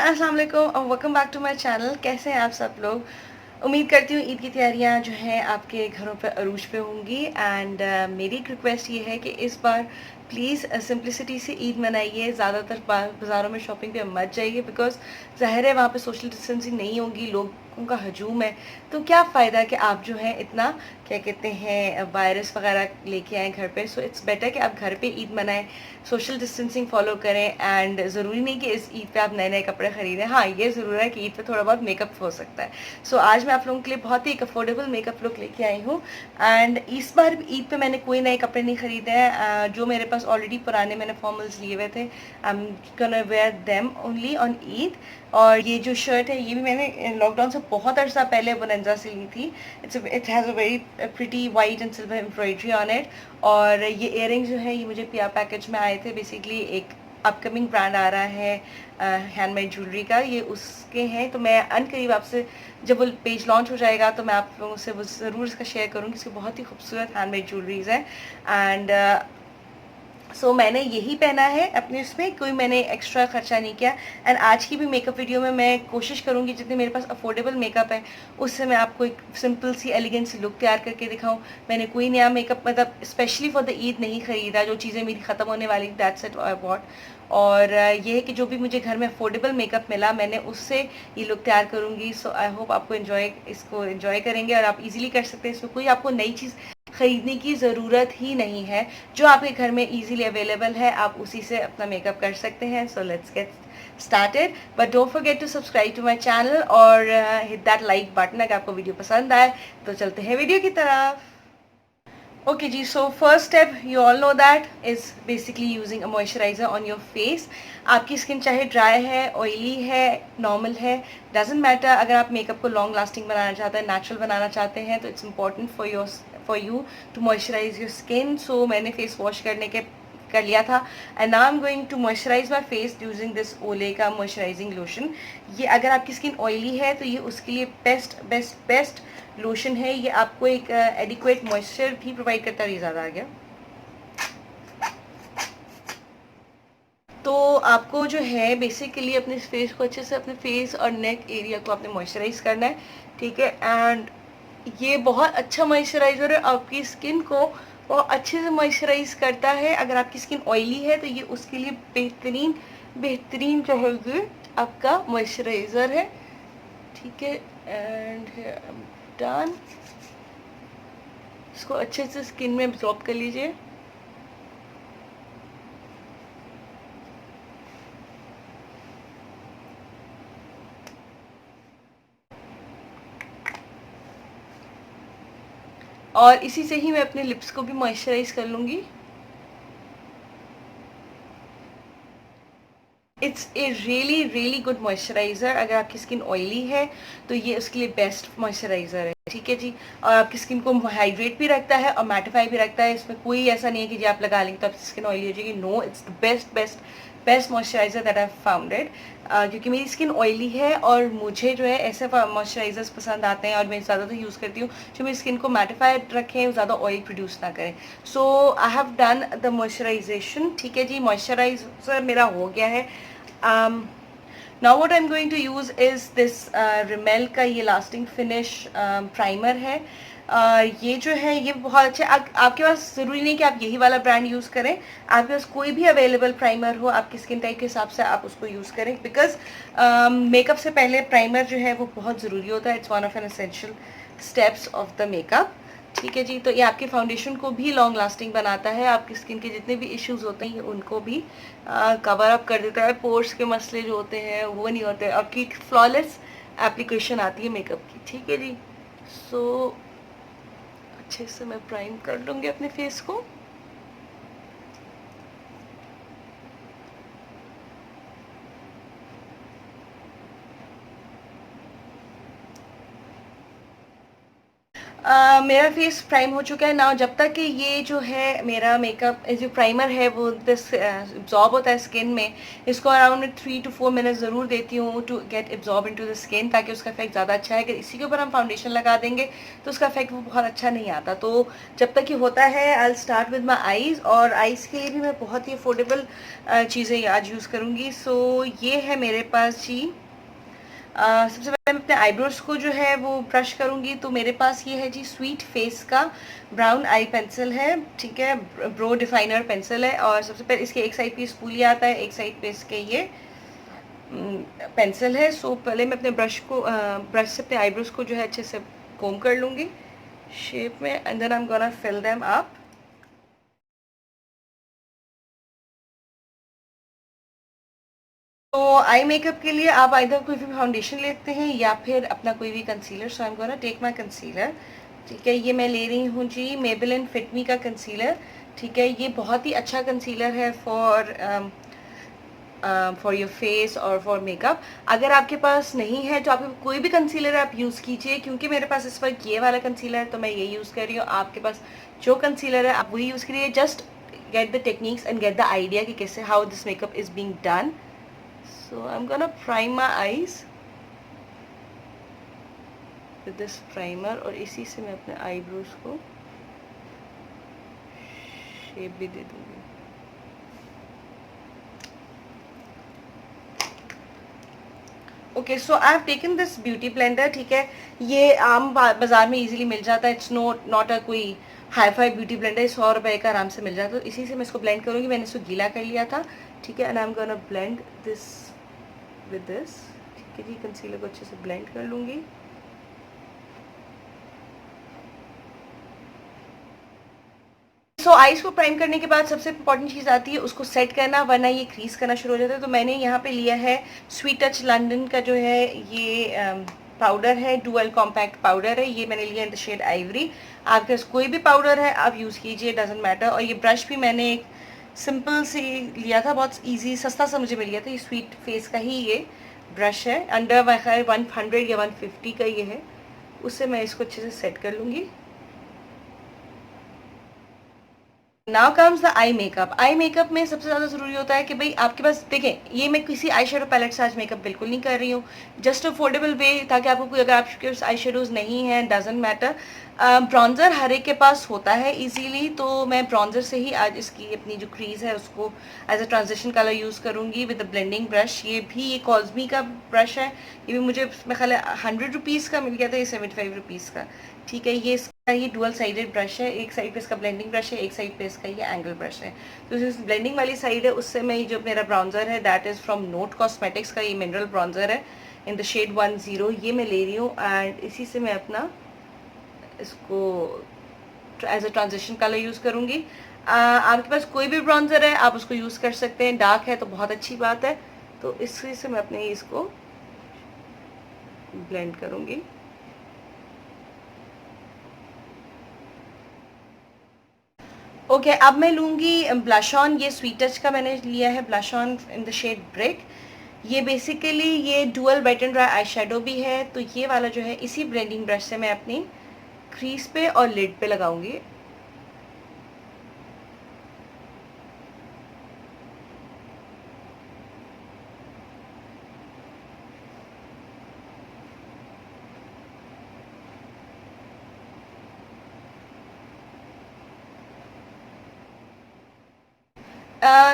अस्सलाम वालेकुम और welcome back to my channel. कैसे हैं आप सब लोग? उम्मीद करती हूँ ईद की तैयारियां जो हैं आपके घरों पर अरूज पे होंगी। एंड मेरी एक रिक्वेस्ट ये है कि इस बार प्लीज़ सिंप्लिसिटी से ईद मनाइए। ज़्यादातर बाज़ारों में शॉपिंग पे मत जाइए, बिकॉज ज़ाहिर है वहाँ पे सोशल डिस्टेंसिंग नहीं होगी, लोगों का हजूम है। तो क्या फ़ायदा कि आप जो है इतना क्या कहते हैं वायरस वगैरह लेके आए घर पे। सो इट्स बेटर कि आप घर पे ईद मनाएं, सोशल डिस्टेंसिंग फॉलो करें। एंड ज़रूरी नहीं कि इस ईद पे आप नए नए कपड़े खरीदें। हाँ, ये ज़रूर है कि ईद पे थोड़ा बहुत मेकअप हो सकता है। सो आज मैं आप लोगों के लिए बहुत ही एक अफोर्डेबल मेकअप लुक लेके आई हूँ। एंड इस बार ईद पे मैंने कोई नए कपड़े नहीं खरीदे हैं। जो मेरे पास ऑलरेडी पुराने मैंने फॉर्मल्स लिए हुए थे, आई am gonna wear them only on Eid. और ये जो शर्ट है ये भी मैंने लॉकडाउन से बहुत अर्सा पहले बोनंजा से ली थी। It has a very pretty white and silver embroidery on it. और ये इयररिंग्स जो है ये मुझे पिया पैकेज में आए थे। बेसिकली एक अपकमिंग ब्रांड आ रहा है हैंडमेड ज्वेलरी का, ये उसके हैं। तो मैं अनकरीब आपसे जब वो पेज लॉन्च हो जाएगा तो मैं आप लोगों से वो ज़रूर इसका शेयर करूँगी। इसकी बहुत ही खूबसूरत हैंडमेड ज्वेलरीज है। एंड सो मैंने यही पहना है अपने उसमें, कोई मैंने एक्स्ट्रा खर्चा नहीं किया। एंड आज की भी मेकअप वीडियो में मैं कोशिश करूंगी जितने मेरे पास अफोर्डेबल मेकअप है उससे मैं आपको एक सिंपल सी एलिगेंट सी लुक तैयार करके दिखाऊं। मैंने कोई नया मेकअप मतलब स्पेशली फॉर द ईद नहीं खरीदा। जो चीज़ें मेरी ख़त्म होने वाली दैट्स इट आई बॉट। और ये है कि जो भी मुझे घर में अफोर्डेबल मेकअप मिला मैंने उससे ये लुक तैयार करूंगी। सो आई होप आपको इसको एंजॉय करेंगे और आप इजीली कर सकते हैं। इसमें कोई आपको नई चीज़ खरीदने की ज़रूरत ही नहीं है। जो आपके घर में इजीली अवेलेबल है आप उसी से अपना मेकअप कर सकते हैं। So let's get started, but don't forget to subscribe to my channel और हिट दैट लाइक बटन अगर आपको वीडियो पसंद आए। तो चलते हैं वीडियो की तरफ। Okay ji, so first step you all know that is basically using a moisturizer on your face. आपकी स्किन चाहे ड्राई है, ऑयली है, नॉर्मल है, डजेंट मैटर। अगर आप मेकअप को लॉन्ग लास्टिंग बनाना चाहते हैं, नेचुरल बनाना चाहते हैं तो it's important for you to moisturise your skin. So मैंने फेस वॉश करने के कर लिया था and now I am going to moisturise my face using this Olay का मॉइस्चराइजिंग लोशन। ये अगर आपकी स्किन ऑयली है तो ये उसके लिए बेस्ट बेस्ट बेस्ट लोशन है। ये आपको एक एडिक्वेट मॉइस्चर भी प्रोवाइड करता है। ये ज़्यादा आ गया। तो आपको जो है बेसिकली अपने फेस को अच्छे से, अपने फेस और नेक एरिया को आपने मॉइस्चराइज करना है, ठीक है। एंड ये बहुत अच्छा मॉइस्चराइजर है, आपकी स्किन को बहुत अच्छे से मॉइस्चराइज करता है। अगर आपकी स्किन ऑयली है तो ये उसके लिए बेहतरीन बेहतरीन जो है ये आपका मॉइस्चराइजर है, ठीक है। एंड डन, इसको अच्छे से स्किन में एब्जॉर्ब कर लीजिए। और इसी से ही मैं अपने लिप्स को भी मॉइस्चराइज कर लूँगी। It's a really really good moisturiser. अगर आपकी स्किन ऑयली है तो ये उसके लिए बेस्ट मॉइस्चराइज़र है, ठीक है जी। और आपकी स्किन को हाइड्रेट भी रखता है और मैटिफाई भी रखता है। इसमें कोई ऐसा नहीं है कि जी आप लगा लेंगे तो आपकी स्किन ऑयली हो जाएगी। No, it's the best best best moisturiser that I founded. क्योंकि मेरी स्किन ऑयली है और मुझे जो है ऐसे मॉइस्चराइजर्स पसंद आते हैं और मैं ज़्यादातर यूज़ करती हूँ जो मेरी स्किन को मैटिफाइड रखें, ज़्यादा ऑयल प्रोड्यूस ना करें। So I have done the moisturisation, ठीक है जी। मॉइस्चराइजर मेरा हो गया है। Now what I am going to use is this Rimmel का ये लास्टिंग फिनिश प्राइमर है। ये जो है ये बहुत अच्छा। आपके पास ज़रूरी नहीं कि आप यही वाला ब्रांड यूज़ करें, आपके पास कोई भी अवेलेबल प्राइमर हो आपकी स्किन टाइप के हिसाब से आप उसको यूज़ करें। बिकॉज मेकअप से पहले प्राइमर जो है वो बहुत ज़रूरी होता है। It's one of an essential steps of the makeup, ठीक है जी। तो ये आपके फाउंडेशन को भी लॉन्ग लास्टिंग बनाता है, आपकी स्किन के जितने भी इश्यूज होते हैं उनको भी कवर अप कर देता है। पोर्स के मसले जो होते हैं वो नहीं होते, आपकी फ्लॉलेस एप्लीकेशन आती है मेकअप की, ठीक है जी। सो अच्छे से मैं प्राइम कर लूँगी अपने फेस को। मेरा फेस प्राइम हो चुका है ना। जब तक कि ये जो है मेरा मेकअप जो प्राइमर है वो दिस एब्जॉर्ब होता है स्किन में, इसको अराउंड 3 to 4 मिनट ज़रूर देती हूँ to get absorb into the skin, ताकि उसका इफेक्ट ज़्यादा अच्छा है। कि इसी के ऊपर हम फाउंडेशन लगा देंगे तो उसका इफेक्ट वो बहुत अच्छा नहीं आता। तो जब तक ये होता है I start with my eyes, और आईज़ के लिए भी मैं बहुत ही अफोर्डेबल चीज़ें आज यूज़ करूँगी। सो ये है मेरे पास जी। सबसे पहले मैं अपने आईब्रोज को जो है वो ब्रश करूंगी। तो मेरे पास ये है जी स्वीट फेस का ब्राउन आई पेंसिल है, ठीक है, ब्रो डिफाइनर पेंसिल है। और सबसे पहले इसके एक साइड पे स्पूली आता है, एक साइड पे इसके ये पेंसिल है। सो पहले मैं अपने ब्रश से अपने आईब्रोज को जो है अच्छे से कोम कर लूंगी शेप में, and then I am gonna fill them up. तो आई मेकअप के लिए आप आइदर कोई भी फाउंडेशन लेते हैं या फिर अपना कोई भी concealer. So I am gonna take my concealer, ठीक है। ये मैं ले रही हूँ जी मेबेलिन फिट मी का कंसीलर, ठीक है। ये बहुत ही अच्छा कंसीलर है फॉर योर फेस और फॉर मेकअप। अगर आपके पास नहीं है तो आप कोई भी कंसीलर आप यूज़ कीजिए। क्योंकि मेरे पास इस वक्त ये वाला कंसीलर है तो मैं ये यूज़ कर रही हूँ। आपके पास जो कंसीलर है आप वही यूज़ करिए। Just get the techniques and get the idea कि कैसे how this makeup is being done. So I'm gonna prime my eyes with this primer, और इसी से मैं अपने आईब्रोज को शेप भी दे दूंगी। Okay, so I have taken this beauty blender, ठीक है। ये आम बाजार में इजीली मिल जाता है। इट्स नॉट अ कोई हाई फाई ब्यूटी ब्लेंडर, 100 रुपए का आराम से मिल जाता है। तो इसी से मैं इसको ब्लेंड करूंगी। मैंने इसको गीला कर लिया था, ठीक है। And I am gonna blend this with this, ठीक है जी। कंसीलर को अच्छे से ब्लेंड कर लूंगी। सो आईज को प्राइम करने के बाद सबसे इंपॉर्टेंट चीज़ आती है उसको सेट करना, वरना ये क्रीज करना शुरू हो जाता है। तो मैंने यहाँ पे लिया है स्वीट टच लंदन का जो है ये पाउडर है, डुअल कॉम्पैक्ट पाउडर है। ये मैंने लिया इन द शेड आइवरी। आपके पास कोई भी पाउडर है आप यूज़ कीजिए, डजेंट मैटर। और ये ब्रश भी मैंने एक सिंपल से लिया था, बहुत ईजी सस्ता सा मुझे मिल गया था। ये स्वीट फेस का ही ये ब्रश है, अंडर 100 या 150 का ये है। उससे मैं इसको अच्छे से सेट कर लूँगी। Now comes the eye makeup. Eye makeup में सबसे ज़्यादा ज़रूरी होता है कि भाई आपके पास देखें, ये मैं किसी आई शेडो पैलेट से आज मेकअप बिल्कुल नहीं कर रही हूँ। जस्ट अफोर्डेबल वे, ताकि आपको कोई, अगर आपके पास आई शेडोज नहीं है, डजेंट मैटर। ब्रॉन्जर हर एक के पास होता है इजीली, तो मैं ब्रॉन्जर से ही आज इसकी अपनी जो क्रीज है उसको as a transition colour use करूँगी विद द ब्लेंडिंग ब्रश। ये कॉस्मी का ब्रश है। ये भी मुझे मेरे ख्याल है 100 रुपीज़ का मिल गया था, ये 75 रुपीज़ का, ठीक है। ये डुअल साइडेड ब्रश है। एक साइड पे इसका ब्लेंडिंग ब्रश है, एक साइड पे इसका ये एंगल ब्रश है। तो जो ब्लेंडिंग वाली साइड है उससे मैं जो मेरा ब्राउन्जर है that is from note cosmetics का ये मिनरल ब्राउन्जर है इन द शेड 10, ये मैं ले रही हूँ। एंड इसी से मैं अपना इसको as a transition colour use करूँगी। आपके पास कोई भी ब्राउन्जर है आप उसको यूज़ कर सकते हैं। डार्क है तो बहुत अच्छी बात है। तो इसी से मैं अपने इसको ब्लेंड करूँगी। ओके, अब मैं लूँगी ब्लश ऑन। ये स्वीट टच का मैंने लिया है blush on in the shade brick. ये बेसिकली ये dual wet and dry eye shadow भी है। तो ये वाला जो है इसी ब्लेंडिंग ब्रश से मैं अपनी क्रीज पे और लिड पे लगाऊंगी।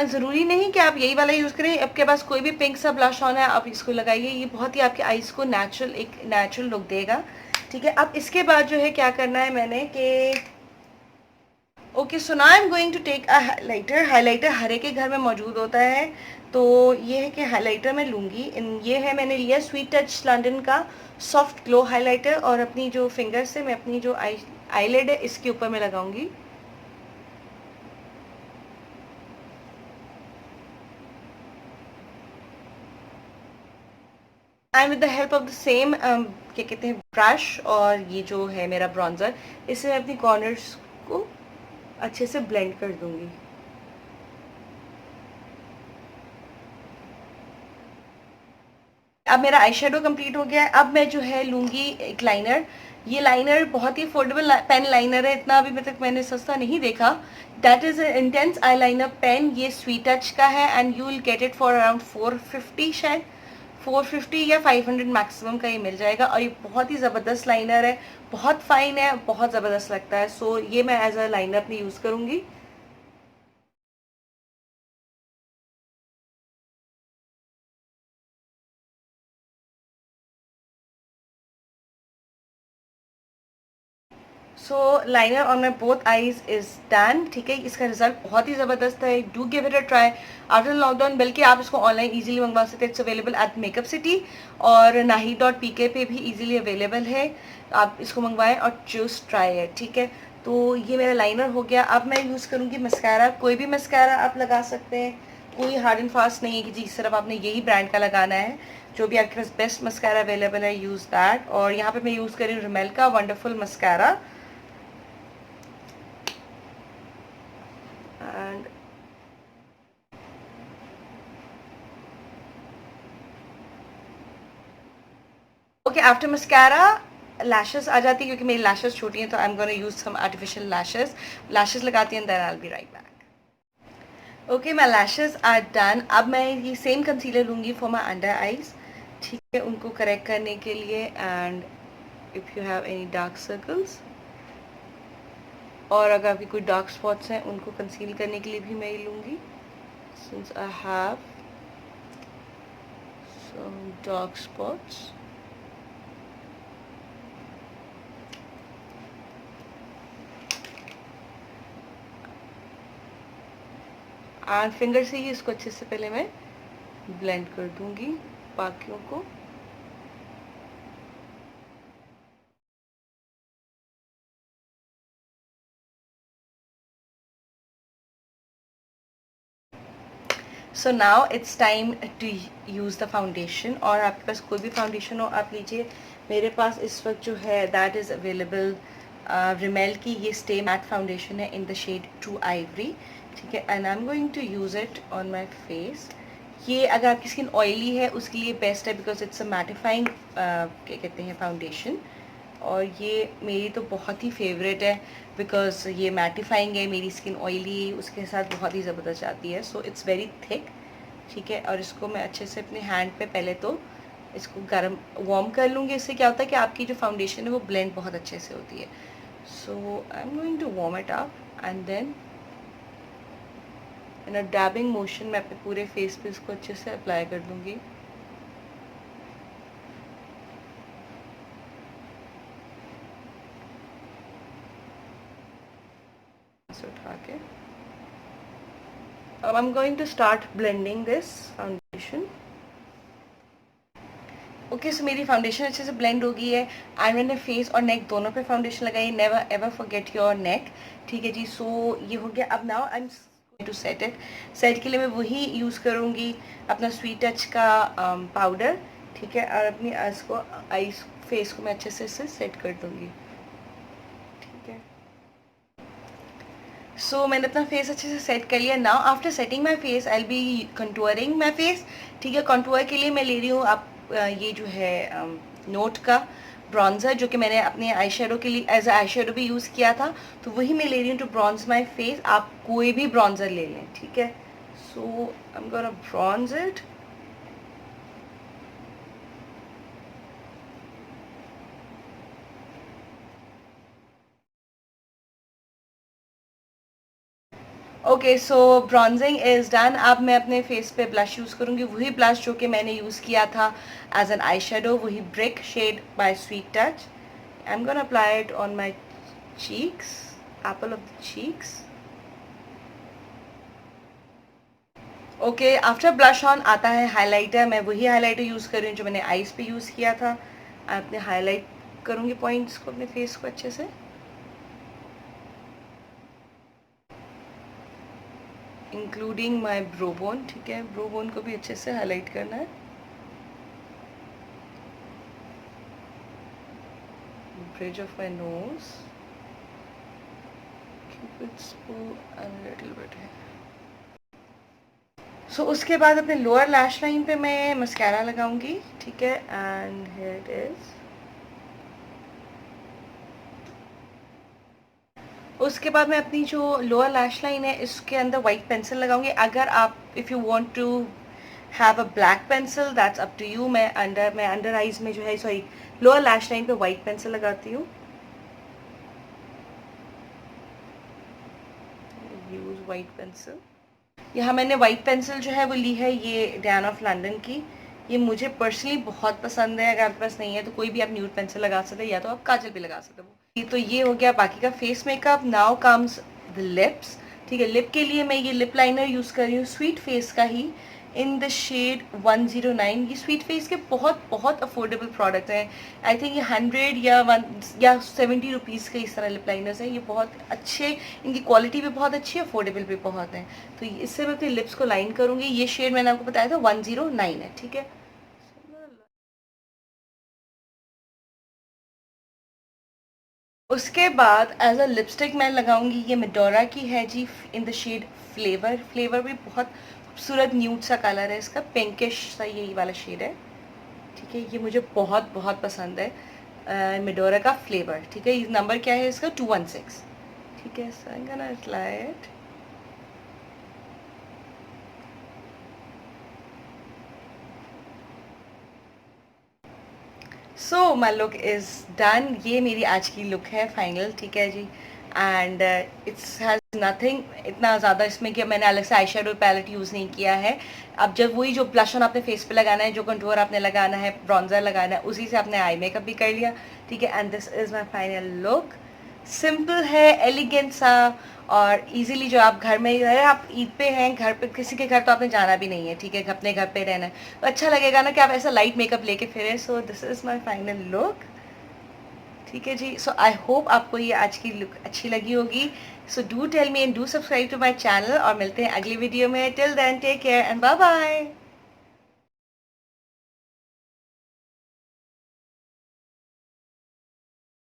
ज़रूरी नहीं कि आप यही वाला यूज़ करें। आपके पास कोई भी पिंक सा ब्लश ऑन है आप इसको लगाइए। ये बहुत ही आपके आईज को एक नेचुरल लुक देगा, ठीक है। अब इसके बाद जो है क्या करना है मैंने कि okay, so now I am going to take a highlighter. Highlighter हर एक के घर में मौजूद होता है। तो ये है कि हाइलाइटर मैं लूँगी। ये है, मैंने लिया स्वीट टच लंदन का सॉफ्ट ग्लो हाइलाइटर, और अपनी जो फिंगर से मैं अपनी जो आईलिड है इसके ऊपर मैं लगाऊंगी। And with the help of the same क्या कहते हैं ब्रश, और ये जो है मेरा ब्रॉन्जर, इससे मैं अपनी कॉर्नर्स को अच्छे से ब्लेंड कर दूंगी। अब मेरा आई शेडो कम्प्लीट हो गया है। अब मैं जो है लूँगी एक लाइनर। ये लाइनर बहुत ही अफोर्डेबल पेन लाइनर है, इतना अभी तक मैंने सस्ता नहीं देखा। That is intense eyeliner pen, ये स्वीट टच का है and you will get it for around 450, शायद 450 या 500 मैक्सिमम का ये मिल जाएगा। और ये बहुत ही ज़बरदस्त लाइनर है, बहुत फाइन है, बहुत ज़बरदस्त लगता है। सो ये मैं एज अ लाइनर अपनी यूज़ करूँगी। So liner on my both eyes is done, ठीक है। इसका रिजल्ट बहुत ही ज़बरदस्त है, do give it a try after lockdown. बल्कि आप इसको ऑनलाइन इजीली मंगवा सकते हैं, it's available at makeup city और nahi.pk पे भी इजीली अवेलेबल है। आप इसको मंगवाएं और जस्ट ट्राई है, ठीक है। तो ये मेरा लाइनर हो गया। अब मैं यूज़ करूँगी मस्कारा। कोई भी मस्कारा आप लगा सकते हैं, कोई हार्ड एंड फास्ट नहीं है कि जी सिर्फ आपने यही ब्रांड का लगाना है। जो भी आपके पास बेस्ट मस्कारा अवेलेबल है, यूज़ दैट। और यहाँ पे मैं यूज़ कर रही हूँ रिमेल का wonderful mascara. And okay, after mascara lashes आ जाती है, क्योंकि मेरी लैशेस छोटी हैं, तो I am gonna use some artificial lashes. Lashes लगाती हैं, then I will be right back. Okay, my lashes are done. अब मैं ये सेम कंसीलर लूँगी फॉर माई अंडर आईज, ठीक है, उनको करेक्ट करने के लिए। And if you have any dark circles, और अगर आपकी कोई डार्क स्पॉट्स हैं, उनको कंसील करने के लिए भी मैं ये लूँगी। Since I have some dark spots, and finger से ही इसको अच्छे से पहले मैं ब्लेंड कर दूंगी बाकियों को। So now it's time to use the foundation. और आपके पास कोई भी फाउंडेशन हो आप लीजिए। मेरे पास इस वक्त जो है दैट इज़ अवेलेबल रिमेल की ये स्टे मैट फाउंडेशन है in the shade true ivory, ठीक है। And I am going to use it on my face. ये अगर आपकी स्किन ऑयली है उसके लिए बेस्ट है, बिकॉज इट्स अ मैटिफाइंग क्या कहते हैं फाउंडेशन। और ये मेरी तो बहुत ही फेवरेट है, बिकॉज ये मैटिफाइंग है, मेरी स्किन ऑयली उसके साथ बहुत ही ज़बरदस्त आती है। सो इट्स वेरी थिक, ठीक है। और इसको मैं अच्छे से अपने हैंड पे पहले तो इसको गर्म वार्म कर लूँगी। इससे क्या होता है कि आपकी जो फाउंडेशन है वो ब्लेंड बहुत अच्छे से होती है। So I am going to warm it up and then in a dabbing motion मैं अपने पूरे फेस पे इसको अच्छे से अप्लाई कर दूँगी। उठा के अब I am going to start blending this foundation. Okay, so मेरी फाउंडेशन अच्छे से ब्लेंड हो गई है एंड मैंने फेस और नेक दोनों पे फाउंडेशन लगाई। Never ever forget your neck, ठीक है जी। सो ये हो गया। अब now I am to set it. Set के लिए मैं वही यूज़ करूँगी अपना स्वीट टच का पाउडर, ठीक है। और अपनी आइज को फेस को मैं अच्छे से इससे सेट कर दूँगी, ठीक है। सो मैंने अपना फेस अच्छे से सेट कर लिया। Now after setting my face I will B contouring my face, ठीक है। कंटूर के लिए मैं ले रही हूँ आप ये जो है नोट का ब्रॉन्ज़र, जो कि मैंने अपने आई शेडो के लिए एज आई शेडो भी यूज़ किया था, तो वही मैं ले रही हूँ टू ब्रॉन्ज माई फेस। आप कोई भी ब्रॉन्ज़र ले लें, ठीक है। So I am gonna bronze it. Okay, so bronzing is done. अब मैं अपने फेस पे ब्लश यूज़ करूँगी, वही ब्लश जो कि मैंने यूज़ किया था एज एन आई शेडो, वही brick shade by sweet touch. I am gonna apply it on my cheeks, apple of the cheeks. Okay, after blush on आता है हाइलाइटर। मैं वही हाइलाइटर यूज़ कर रही हूँ जो मैंने आईज पे यूज़ किया था। मैं अपने हाईलाइट करूँगी पॉइंट्स को अपने फेस को अच्छे से, इंक्लूडिंग माई ब्रोबोन, ठीक है। ब्रोबोन को भी अच्छे से हाईलाइट करना है। Bridge of my nose, Cupid's bow and little bit है। सो उसके बाद अपने लोअर लैश लाइन पे मैं मस्कारा लगाऊंगी, ठीक है। And here it is. उसके बाद मैं अपनी जो लोअर लैश लाइन है इसके अंदर वाइट पेंसिल लगाऊंगी। अगर आप if you want to have a black pencil that's up to you. मैं अंडर आइज में जो है, सॉरी, लोअर लैश लाइन पे वाइट पेंसिल लगाती हूँ। Use white pencil. यहाँ मैंने वाइट पेंसिल जो है वो ली है, ये डैन ऑफ लंदन की। ये मुझे पर्सनली बहुत पसंद है। अगर आपके पास नहीं है तो कोई भी आप न्यूड पेंसिल लगा सकते हैं, या तो आप काजल भी लगा सकते हो। तो ये हो गया बाकी का face makeup. Now comes the lips. ठीक है, लिप के लिए मैं ये लिप लाइनर यूज़ कर रही हूँ स्वीट फेस का ही, इन द शेड 109। ये स्वीट फेस के बहुत बहुत अफोर्डेबल प्रोडक्ट हैं। आई थिंक ये 100 या 70 रुपीज़ के इस तरह लिप लाइनर्स हैं। ये बहुत अच्छे, इनकी क्वालिटी भी बहुत अच्छी है, अफोर्डेबल भी बहुत है। तो इससे मैं अपने लिप्स को लाइन करूँगी। ये शेड मैंने आपको बताया था 109 है। ठीक है, उसके बाद एज अ लिपस्टिक मैं लगाऊंगी, ये मेडोरा की है जी, in the shade flavour. Flavour भी बहुत खूबसूरत न्यूड सा कलर है इसका, पिंकिश सा यही वाला शेड है। ठीक है, ये मुझे बहुत बहुत पसंद है मेडोरा का फ्लेवर। ठीक है, नंबर क्या है इसका? 216। ठीक है, so I am gonna apply it. So my look is done. ये मेरी आज की लुक है फाइनल। ठीक है जी, एंड इट्स हैज़ नथिंग इतना ज़्यादा इसमें कि मैंने अलग से आई शेडो पैलेट यूज़ नहीं किया है। अब जब वही जो ब्लश ऑन आपने फेस पे लगाना है, जो कंटूर आपने लगाना है, ब्रॉन्जर लगाना है, उसी से आपने आई मेकअप भी कर लिया। ठीक है, and this is my final look. Simple है, एलिगेंट सा, और इजीली जो आप घर में ही रहे, आप ईद पे हैं, घर पे किसी के घर तो आपने जाना भी नहीं है। ठीक है, अपने घर पे रहना है तो अच्छा लगेगा ना कि आप ऐसा लाइट मेकअप लेके फिरें। So this is my final look. ठीक है जी, सो आई होप आपको ये आज की लुक अच्छी लगी होगी। So do tell me and do subscribe to my channel, और मिलते हैं अगली वीडियो में। Till then take care and bye bye.